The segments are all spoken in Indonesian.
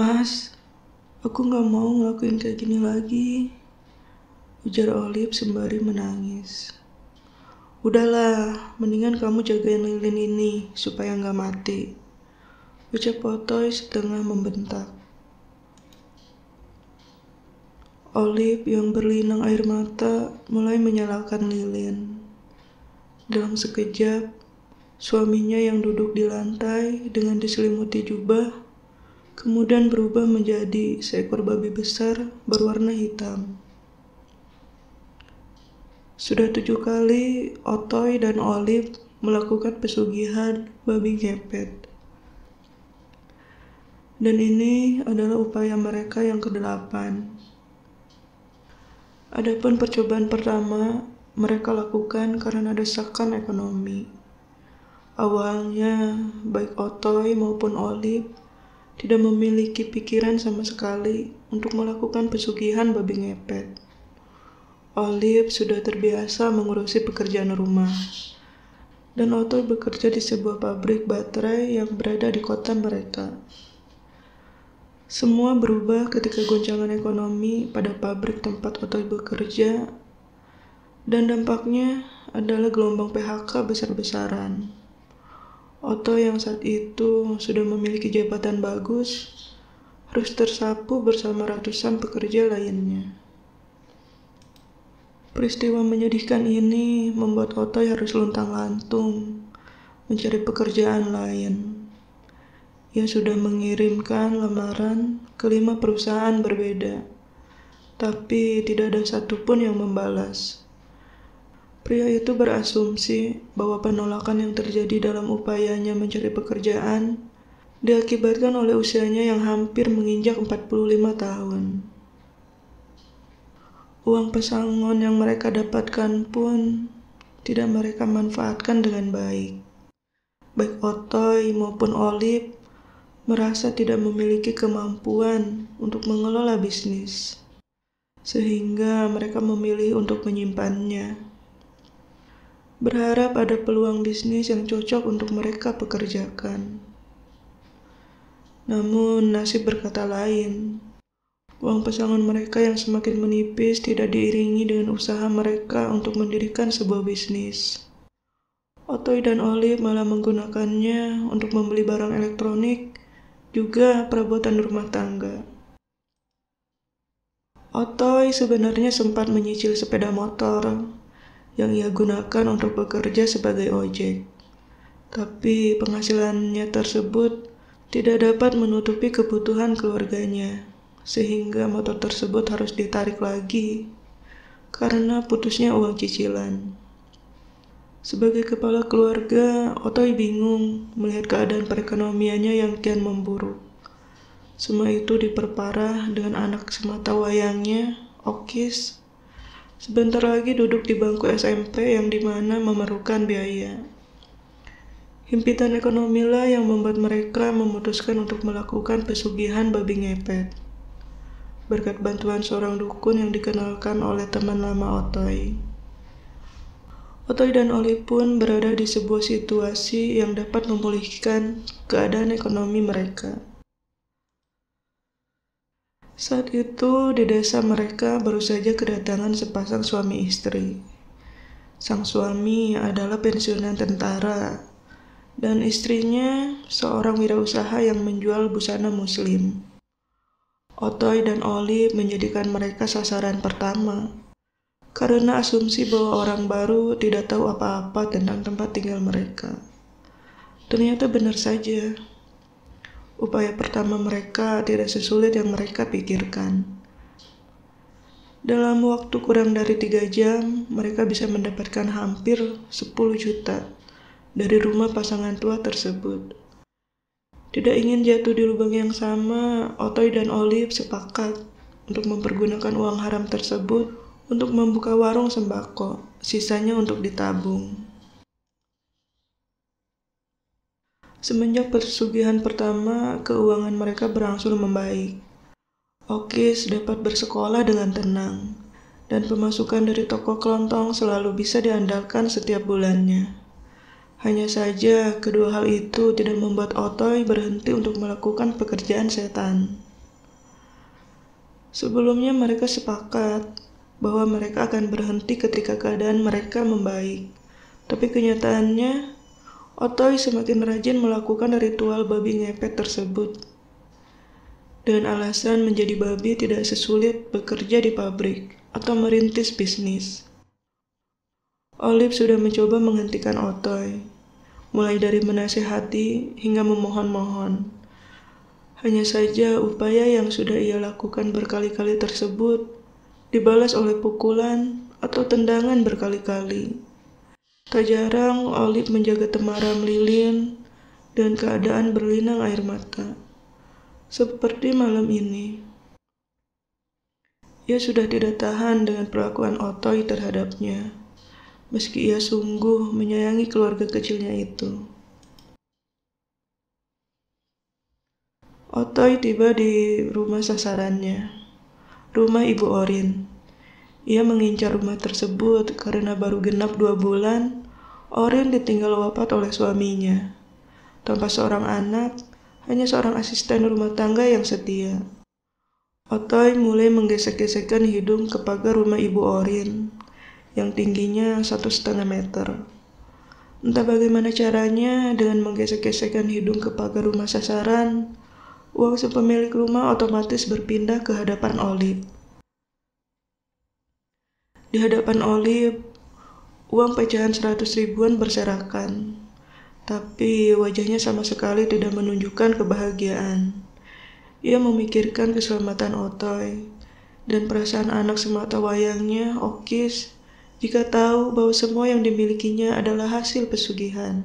Mas, aku gak mau ngelakuin kayak gini lagi, ujar Olive sembari menangis. Udahlah, mendingan kamu jagain lilin ini supaya gak mati, ucap Otoy setengah membentak. Olive yang berlinang air mata mulai menyalakan lilin. Dalam sekejap, suaminya yang duduk di lantai dengan diselimuti jubah kemudian berubah menjadi seekor babi besar berwarna hitam. Sudah 7 kali Otoy dan Olive melakukan pesugihan babi ngepet. Dan ini adalah upaya mereka yang ke-8. Adapun percobaan pertama mereka lakukan karena desakan ekonomi. Awalnya, baik Otoy maupun Olive tidak memiliki pikiran sama sekali untuk melakukan pesugihan babi ngepet. Olive sudah terbiasa mengurusi pekerjaan rumah, dan Otoy bekerja di sebuah pabrik baterai yang berada di kota mereka. Semua berubah ketika goncangan ekonomi pada pabrik tempat Otoy bekerja, dan dampaknya adalah gelombang PHK besar-besaran. Otoy yang saat itu sudah memiliki jabatan bagus harus tersapu bersama ratusan pekerja lainnya. Peristiwa menyedihkan ini membuat Otoy harus luntang-lantung mencari pekerjaan lain. Ia sudah mengirimkan lamaran ke 5 perusahaan berbeda, tapi tidak ada satupun yang membalas. Pria itu berasumsi bahwa penolakan yang terjadi dalam upayanya mencari pekerjaan diakibatkan oleh usianya yang hampir menginjak 45 tahun. Uang pesangon yang mereka dapatkan pun tidak mereka manfaatkan dengan baik. Baik Otoy maupun Olive merasa tidak memiliki kemampuan untuk mengelola bisnis, sehingga mereka memilih untuk menyimpannya. Berharap ada peluang bisnis yang cocok untuk mereka pekerjakan. Namun nasib berkata lain. Uang pesangon mereka yang semakin menipis tidak diiringi dengan usaha mereka untuk mendirikan sebuah bisnis. Otoy dan Olive malah menggunakannya untuk membeli barang elektronik, juga perabotan rumah tangga. Otoy sebenarnya sempat menyicil sepeda motor yang ia gunakan untuk bekerja sebagai ojek. Tapi penghasilannya tersebut tidak dapat menutupi kebutuhan keluarganya, sehingga motor tersebut harus ditarik lagi karena putusnya uang cicilan. Sebagai kepala keluarga, Otoy bingung melihat keadaan perekonomiannya yang kian memburuk. Semua itu diperparah dengan anak semata wayangnya, Okis, sebentar lagi duduk di bangku SMP yang dimana memerlukan biaya. Himpitan ekonomilah yang membuat mereka memutuskan untuk melakukan pesugihan babi ngepet. Berkat bantuan seorang dukun yang dikenalkan oleh teman lama Otoy. Otoy dan Olive pun berada di sebuah situasi yang dapat memulihkan keadaan ekonomi mereka. Saat itu di desa mereka baru saja kedatangan sepasang suami istri. Sang suami adalah pensiunan tentara, dan istrinya seorang wirausaha yang menjual busana muslim. Otoy dan Olive menjadikan mereka sasaran pertama, karena asumsi bahwa orang baru tidak tahu apa-apa tentang tempat tinggal mereka. Ternyata benar saja. Upaya pertama mereka tidak sesulit yang mereka pikirkan. Dalam waktu kurang dari 3 jam, mereka bisa mendapatkan hampir 10 juta dari rumah pasangan tua tersebut. Tidak ingin jatuh di lubang yang sama, Otoy dan Olive sepakat untuk mempergunakan uang haram tersebut untuk membuka warung sembako, sisanya untuk ditabung. Semenjak pesugihan pertama, keuangan mereka berangsur membaik. Okis dapat bersekolah dengan tenang, dan pemasukan dari toko kelontong selalu bisa diandalkan setiap bulannya. Hanya saja, kedua hal itu tidak membuat Otoy berhenti untuk melakukan pekerjaan setan. Sebelumnya mereka sepakat bahwa mereka akan berhenti ketika keadaan mereka membaik. Tapi kenyataannya, Otoy semakin rajin melakukan ritual babi ngepet tersebut. Dengan alasan menjadi babi tidak sesulit bekerja di pabrik atau merintis bisnis. Olive sudah mencoba menghentikan Otoy, mulai dari menasihati hingga memohon-mohon. Hanya saja upaya yang sudah ia lakukan berkali-kali tersebut dibalas oleh pukulan atau tendangan berkali-kali. Tak jarang Olive menjaga temaram lilin dan keadaan berlinang air mata. Seperti malam ini. Ia sudah tidak tahan dengan perlakuan Otoy terhadapnya, meski ia sungguh menyayangi keluarga kecilnya itu. Otoy tiba di rumah sasarannya, rumah Ibu Orin. Ia mengincar rumah tersebut karena baru genap 2 bulan, Orin ditinggal wafat oleh suaminya. Tanpa seorang anak, hanya seorang asisten rumah tangga yang setia. Otoy mulai menggesek-gesekkan hidung ke pagar rumah Ibu Orin, yang tingginya 1,5 meter. Entah bagaimana caranya, dengan menggesek-gesekkan hidung ke pagar rumah sasaran, uang si pemilik rumah otomatis berpindah ke hadapan Olive. Di hadapan Olive, uang pecahan 100 ribuan berserakan, tapi wajahnya sama sekali tidak menunjukkan kebahagiaan. Ia memikirkan keselamatan Otoy dan perasaan anak semata wayangnya, Okis, jika tahu bahwa semua yang dimilikinya adalah hasil pesugihan.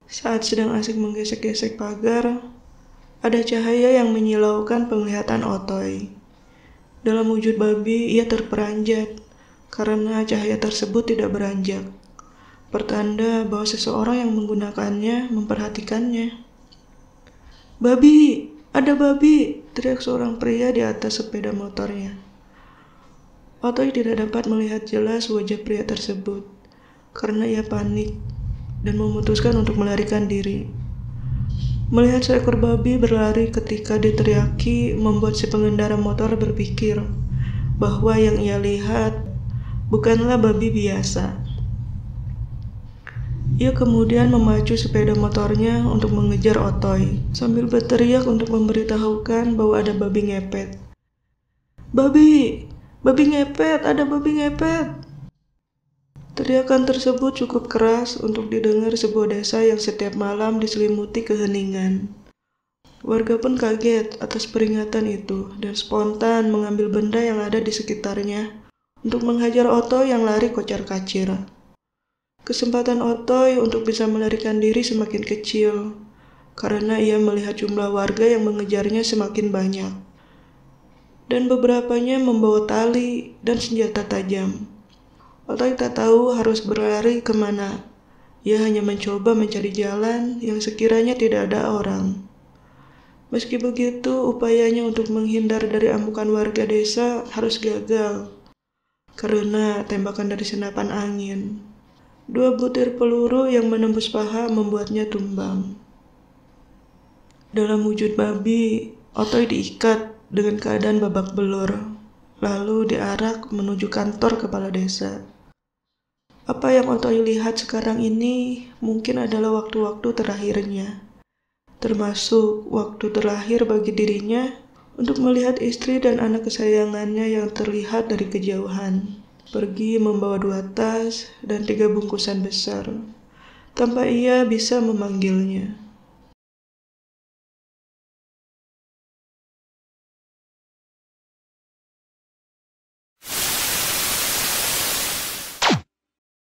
Saat sedang asik menggesek-gesek pagar, ada cahaya yang menyilaukan penglihatan Otoy. Dalam wujud babi, ia terperanjat karena cahaya tersebut tidak beranjak, pertanda bahwa seseorang yang menggunakannya memperhatikannya. "Babi! Ada babi!" teriak seorang pria di atas sepeda motornya. Otoy tidak dapat melihat jelas wajah pria tersebut karena ia panik dan memutuskan untuk melarikan diri. Melihat seekor babi berlari ketika diteriaki membuat si pengendara motor berpikir bahwa yang ia lihat bukanlah babi biasa. Ia kemudian memacu sepeda motornya untuk mengejar Otoy sambil berteriak untuk memberitahukan bahwa ada babi ngepet. "Babi! Babi ngepet! Ada babi ngepet!" Teriakan tersebut cukup keras untuk didengar sebuah desa yang setiap malam diselimuti keheningan. Warga pun kaget atas peringatan itu dan spontan mengambil benda yang ada di sekitarnya untuk menghajar Otoy yang lari kocar-kacir. Kesempatan Otoy untuk bisa melarikan diri semakin kecil karena ia melihat jumlah warga yang mengejarnya semakin banyak. Dan beberapanya membawa tali dan senjata tajam. Otoy tak tahu harus berlari kemana. Ia hanya mencoba mencari jalan yang sekiranya tidak ada orang. Meski begitu, upayanya untuk menghindar dari amukan warga desa harus gagal karena tembakan dari senapan angin. 2 butir peluru yang menembus paha membuatnya tumbang. Dalam wujud babi, Otoy diikat dengan keadaan babak belur, lalu diarak menuju kantor kepala desa. Apa yang Otoy lihat sekarang ini mungkin adalah waktu-waktu terakhirnya, termasuk waktu terakhir bagi dirinya untuk melihat istri dan anak kesayangannya yang terlihat dari kejauhan, pergi membawa 2 tas dan 3 bungkusan besar, tanpa ia bisa memanggilnya.